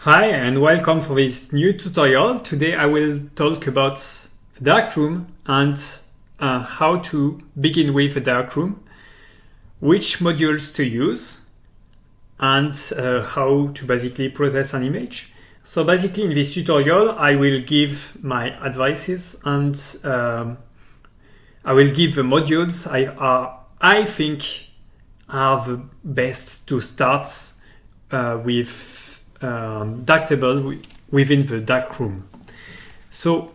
Hi and welcome for this new tutorial. Today I will talk about the darkroom and how to begin with the darkroom, which modules to use, and how to basically process an image. So basically in this tutorial I will give my advices and I will give the modules I think are the best to start with darktable within the darkroom. So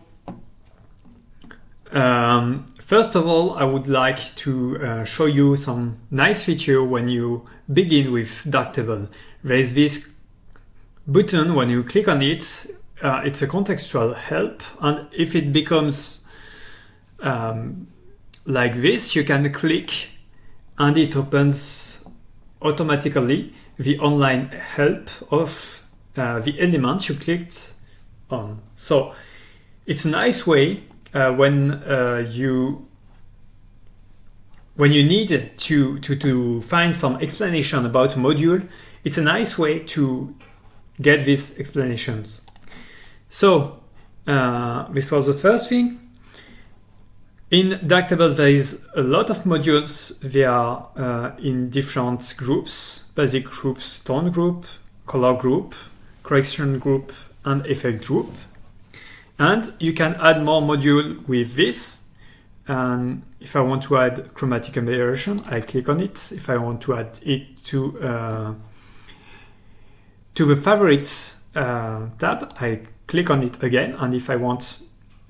first of all, I would like to show you some nice feature when you begin with darktable. There is this button. When you click on it, it's a contextual help, and if it becomes like this, you can click and it opens automatically the online help of the element you clicked on. So it's a nice way when you need to find some explanation about a module. It's a nice way to get these explanations. So this was the first thing. In darktable there is a lot of modules. They are in different groups: basic group, tone group, color group, correction group, and effect group. And you can add more module with this. And if I want to add chromatic aberration, I click on it. If I want to add it to the favorites tab, I click on it again. And if I want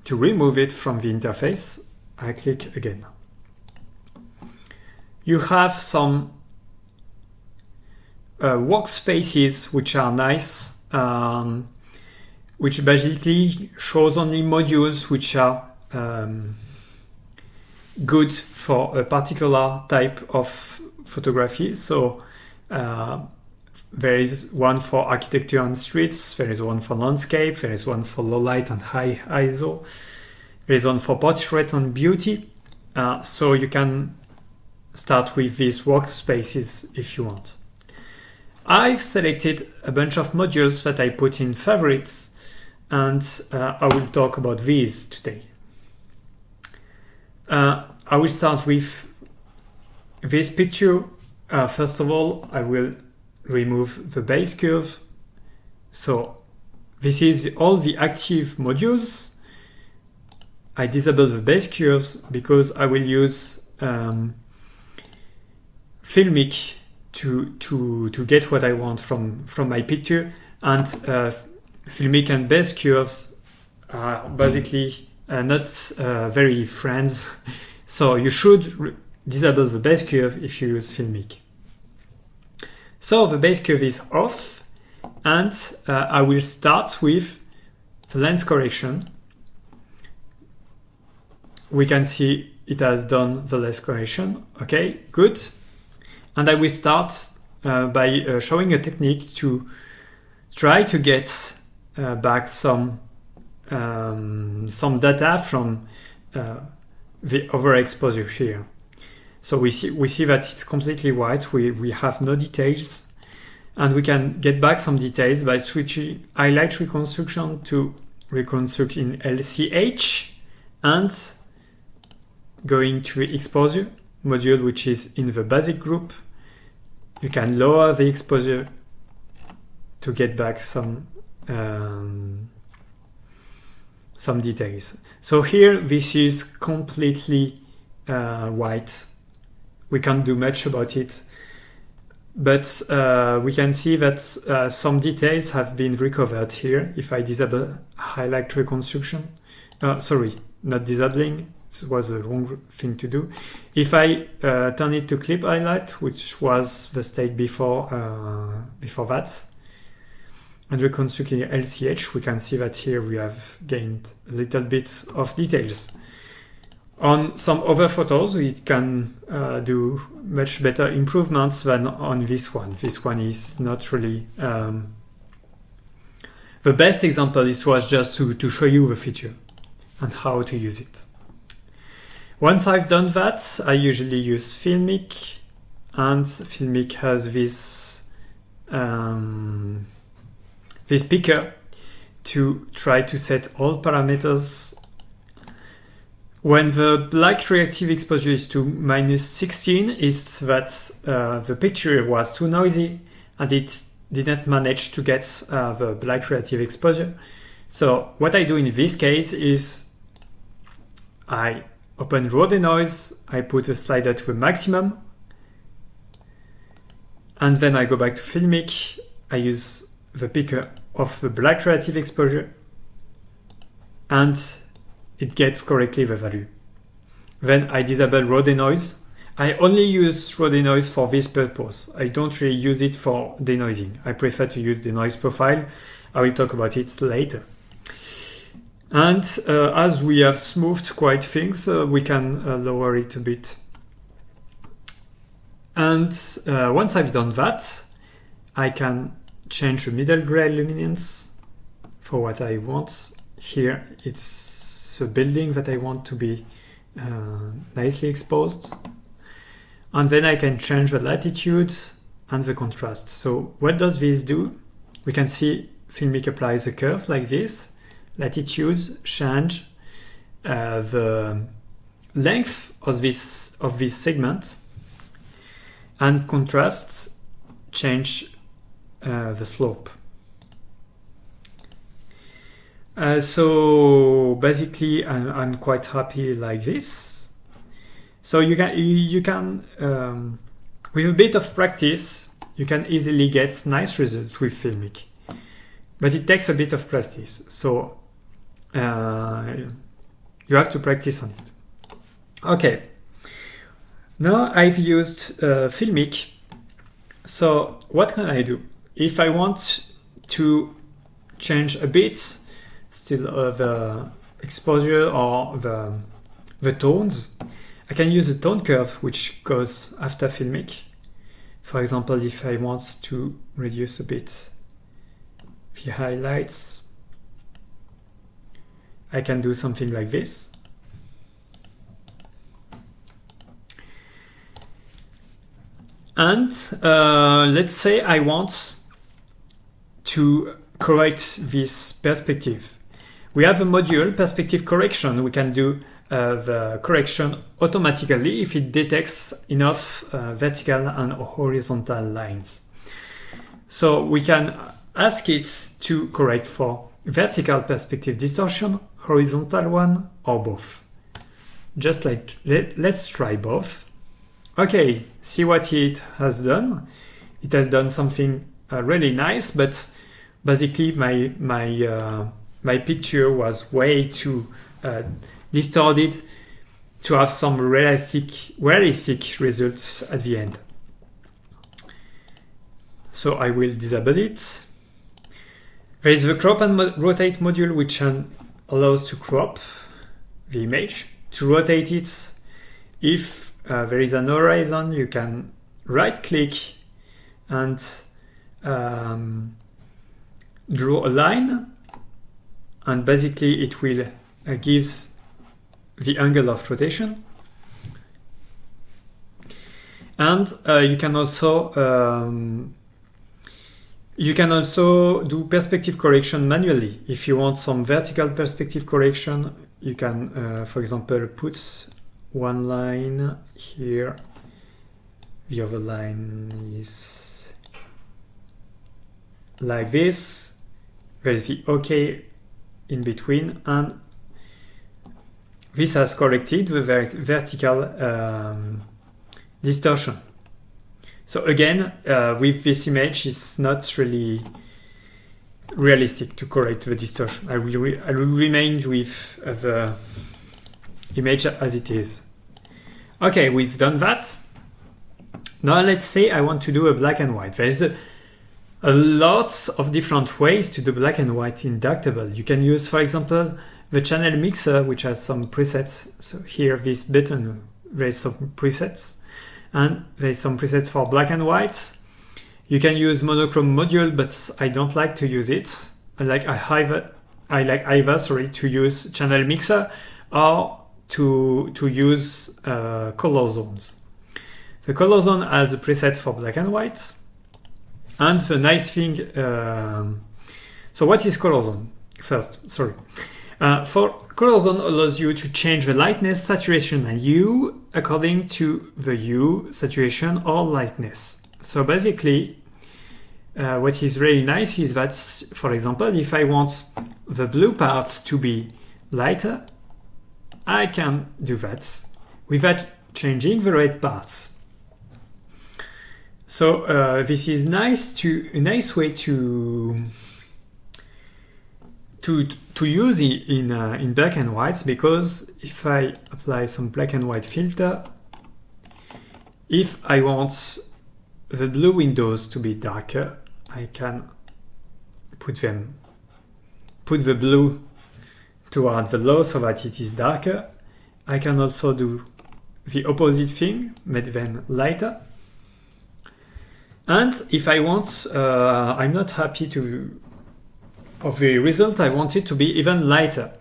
to remove it from the interface, I click again. You have some workspaces which are nice, which basically shows only modules which are good for a particular type of photography. So there is one for architecture and streets, there is one for landscape, there is one for low light and high ISO, there is one for portrait and beauty. So you can start with these workspaces if you want. I've selected a bunch of modules that I put in favorites, and I will talk about these today. I will start with this picture. First of all, I will remove the base curve. So this is all the active modules. I disable the base curves because I will use Filmic to get what I want from my picture, and Filmic and base curves are basically not very friends. So you should disable the base curve if you use Filmic. So the base curve is off, and I will start with the lens correction. We can see it has done the lens correction. Okay, good. And I will start by showing a technique to try to get back some data from the overexposure here. So we see that it's completely white. We have no details, and we can get back some details by switching highlight reconstruction to reconstruct in LCH and going to the exposure module, which is in the basic group. You can lower the exposure to get back some details. So here, this is completely white. We can't do much about it, but we can see that some details have been recovered here. If I disable highlight reconstruction, sorry, not disabling, it was the wrong thing to do. If I turn it to clip highlight, which was the state before that, and reconstructing LCH, we can see that here we have gained a little bit of details. On some other photos, we can do much better improvements than on this one. This one is not really the best example. It was just to show you the feature and how to use it. Once I've done that, I usually use Filmic, and Filmic has this this picker to try to set all parameters. When the black reactive exposure is to -16, it's that the picture was too noisy and it didn't manage to get the black reactive exposure. So what I do in this case is I open raw denoise, I put a slider to the maximum, and then I go back to Filmic, I use the picker of the black reactive exposure, and it gets correctly the value. Then I disable raw denoise. I only use raw denoise for this purpose. I don't really use it for denoising. I prefer to use denoise profile. I will talk about it later. And as we have smoothed quite things, we can lower it a bit. And once I've done that, I can change the middle gray luminance for what I want. Here it's the building that I want to be nicely exposed. And then I can change the latitude and the contrast. So what does this do? We can see Filmic applies a curve like this. Latitudes change the length of this segment, and contrasts change the slope. So basically, I'm quite happy like this. So you can with a bit of practice, you can easily get nice results with Filmic, but it takes a bit of practice. So you have to practice on it. Okay. Now I've used Filmic. So what can I do? If I want to change a bit still the exposure or the tones, I can use a tone curve which goes after Filmic. For example, if I want to reduce a bit the highlights, I can do something like this. And let's say I want to correct this perspective. We have a module, perspective correction. We can do the correction automatically if it detects enough vertical and horizontal lines. So we can ask it to correct for vertical perspective distortion, horizontal one, or both. Just like, let's try both. Okay, see what it has done. It has done something really nice, but basically my picture was way too distorted to have some realistic results at the end. So I will disable it. There is the crop and rotate module, which allows to crop the image. To rotate it, if there is an horizon, you can right click and draw a line, and basically it will gives the angle of rotation. And you can also do perspective correction manually. If you want some vertical perspective correction, you can, for example, put one line here. The other line is like this. There's the OK in between, and this has corrected the vertical distortion. So again, with this image, it's not really realistic to correct the distortion. I will remain with the image as it is. Okay, we've done that. Now let's say I want to do a black and white. There's a lot of different ways to do black and white in Darktable. You can use, for example, the channel mixer, which has some presets. So here, this button, there's some presets. And there's some presets for black and white. You can use monochrome module, but I don't like to use it. I like either to use channel mixer or to use color zones. The color zone has a preset for black and white. And the nice thing So what is color zone? First, sorry. For color zone allows you to change the lightness, saturation, and hue according to the hue, saturation, or lightness. So basically, what is really nice is that, for example, if I want the blue parts to be lighter, I can do that without changing the red parts. So this is a nice way to use it in black and white, because if I apply some black and white filter, if I want the blue windows to be darker, I can put the blue toward the low so that it is darker. I can also do the opposite thing, make them lighter. And if I want, I'm not happy of the result, I want it to be even lighter.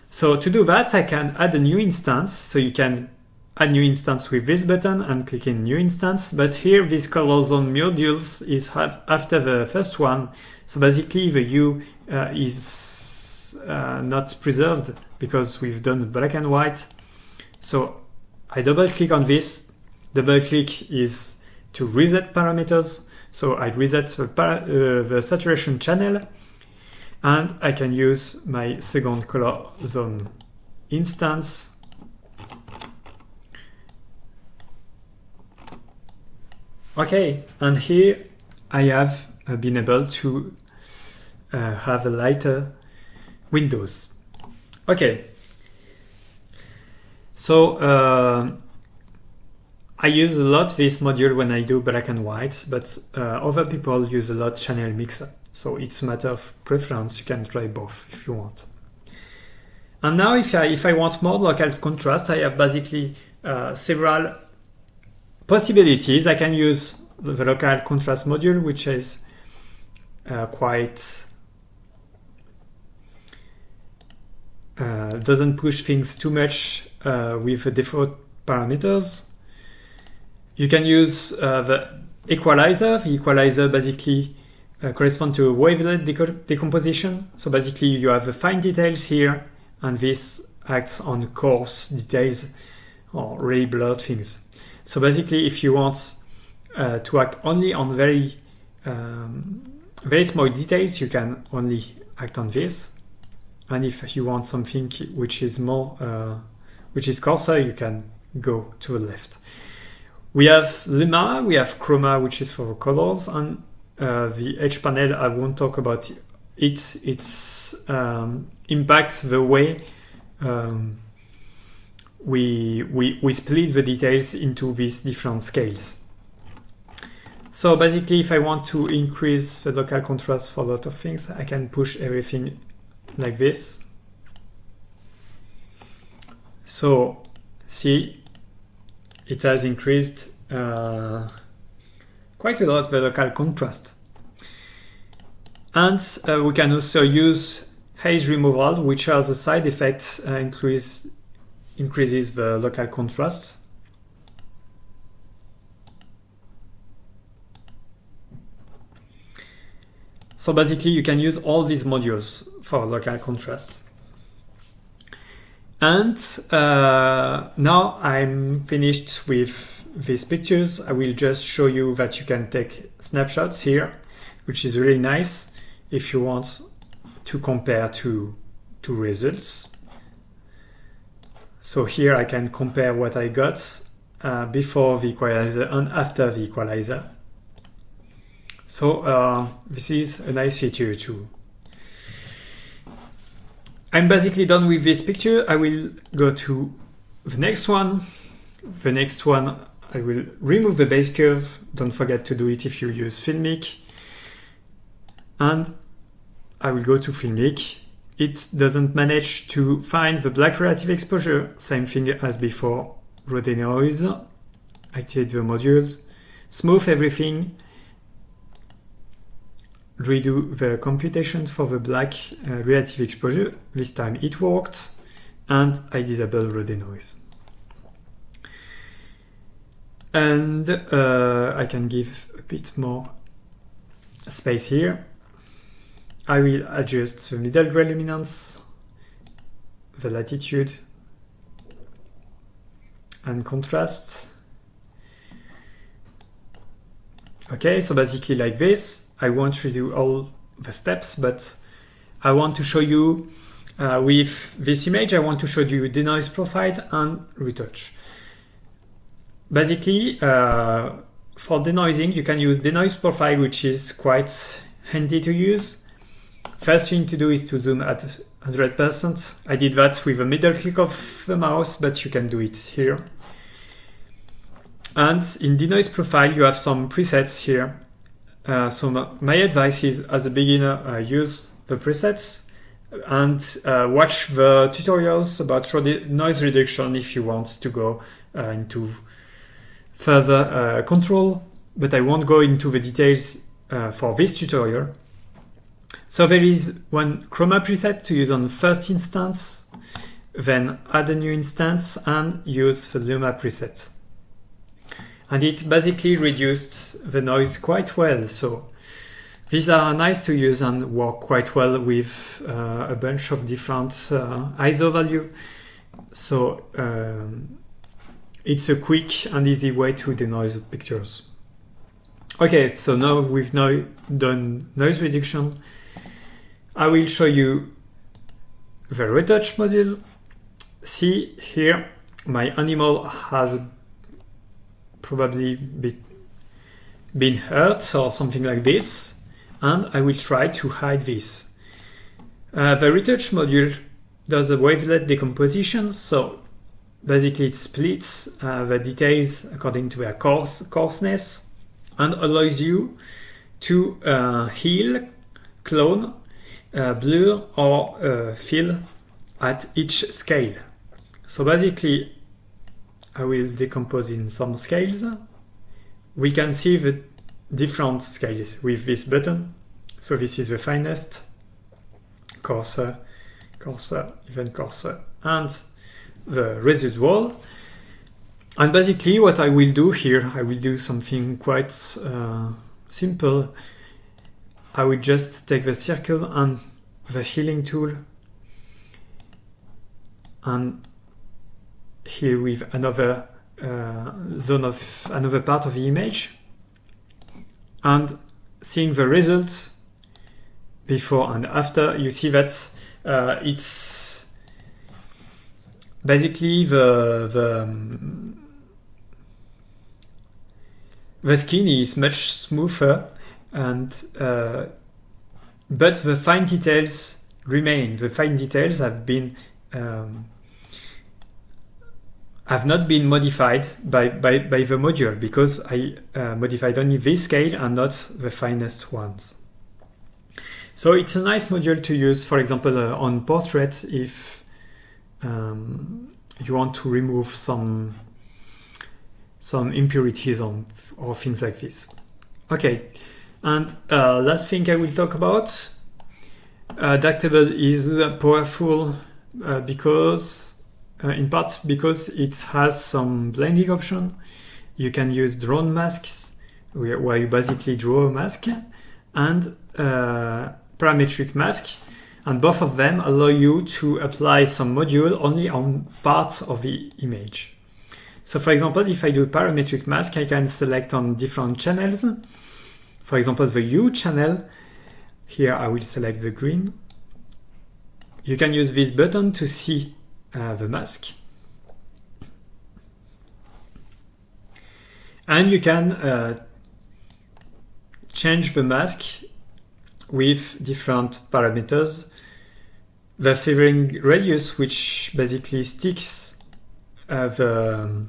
So to do that, I can add a new instance. So you can add new instance with this button and click in new instance. But here, this color zone modules is after the first one. So basically, the hue is not preserved because we've done black and white. So I double click on this. Double click is to reset parameters. So I reset the saturation channel. And I can use my second color zone instance. Okay, and here I have been able to have a lighter windows. Okay, so I use a lot this module when I do black and white, but other people use a lot channel mixer. So it's a matter of preference. You can try both if you want. And now if I want more local contrast, I have basically several possibilities. I can use the local contrast module, which is quite doesn't push things too much with the default parameters. You can use the equalizer. The equalizer basically correspond to wavelet decomposition. So basically you have the fine details here, and this acts on coarse details or really blurred things. So basically if you want to act only on very small details, you can only act on this. And if you want something which is more, which is coarser, you can go to the left. We have Luma, we have Chroma, which is for the colors, and the edge panel, I won't talk about it. It impacts the way we split the details into these different scales. So basically, if I want to increase the local contrast for a lot of things, I can push everything like this. So see, it has increased quite a lot the local contrast. And we can also use haze removal, which has a side effect, increases the local contrast. So basically you can use all these modules for local contrast. And now I'm finished with these pictures. I will just show you that you can take snapshots here, which is really nice if you want to compare to results. So here I can compare what I got before the equalizer and after the equalizer. So this is a nice feature too. I'm basically done with this picture. I will go to the next one. The next one, I will remove the base curve. Don't forget to do it if you use Filmic. And I will go to Filmic. It doesn't manage to find the black relative exposure. Same thing as before. Rodenoise. Activate the modules. Smooth everything. Redo the computations for the black relative exposure. This time it worked. And I disable Rodenoise. And I can give a bit more space here. I will adjust the middle gray luminance, the latitude, and contrast. Okay, so basically like this. I won't redo all the steps, but I want to show you with this image, I want to show you denoise profile and retouch. Basically, for denoising, you can use denoise profile, which is quite handy to use. First thing to do is to zoom at 100%. I did that with a middle click of the mouse, but you can do it here. And in denoise profile, you have some presets here. So my advice is, as a beginner, use the presets and watch the tutorials about noise reduction if you want to go into further control, but I won't go into the details for this tutorial. So there is one chroma preset to use on the first instance, then add a new instance and use the luma preset. And it basically reduced the noise quite well. So these are nice to use and work quite well with a bunch of different ISO value. So it's a quick and easy way to denoise pictures. Okay, so now we've now done noise reduction. I will show you the retouch module. See here, my animal has probably been hurt or something like this, and I will try to hide this. The retouch module does a wavelet decomposition, so basically it splits the details according to their coarseness and allows you to heal, clone, blur or fill at each scale. So basically I will decompose in some scales. We can see the different scales with this button. So this is the finest, coarser, coarser, even coarser, and the residual. And basically what I will do here, I will do something quite simple. I will just take the circle and the healing tool and heal with another zone of another part of the image, and seeing the results before and after, you see that it's basically the skin is much smoother, and but the fine details remain. The fine details have not been modified by the module, because I modified only this scale and not the finest ones. So it's a nice module to use, for example, on portraits if you want to remove some impurities or things like this. Okay, and last thing I will talk about, darktable is powerful because in part because it has some blending option. You can use drone masks where you basically draw a mask, and parametric mask, and both of them allow you to apply some module only on parts of the image. So for example, if I do parametric mask, I can select on different channels. For example, the hue channel, here I will select the green. You can use this button to see the mask. And you can change the mask with different parameters. The feathering radius, which basically sticks the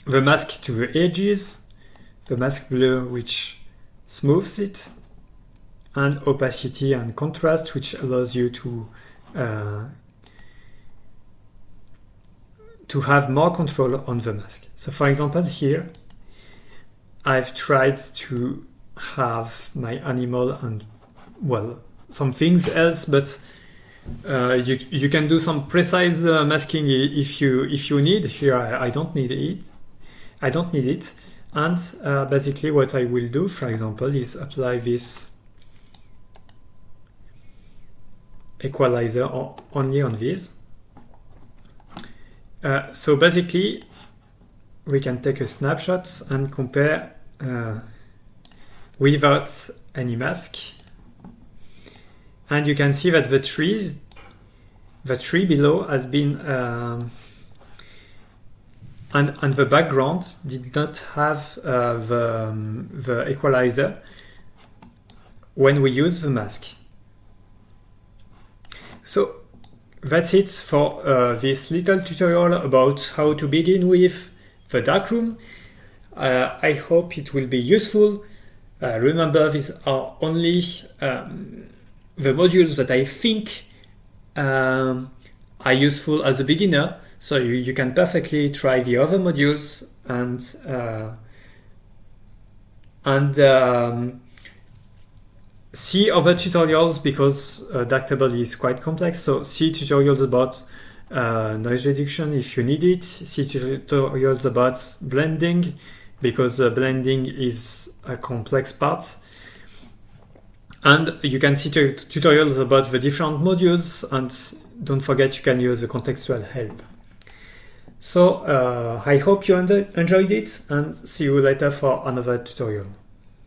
mask to the edges, the mask blur, which smooths it, and opacity and contrast, which allows you to have more control on the mask. So for example, here I've tried to have my animal and, well, some things else, but you can do some precise masking if you need. Here I don't need it. And basically what I will do, for example, is apply this equalizer only on this. So basically, we can take a snapshot and compare without any mask. And you can see that the tree below has been, and the background did not have the equalizer when we use the mask. So that's it for this little tutorial about how to begin with the darkroom. I hope it will be useful. Remember, these are only the modules that I think are useful as a beginner, so you can perfectly try the other modules and see other tutorials, because Darktable is quite complex. So see tutorials about noise reduction if you need it. See tutorials about blending, because blending is a complex part. And you can see tutorials about the different modules, and don't forget you can use the contextual help. So I hope you enjoyed it, and see you later for another tutorial.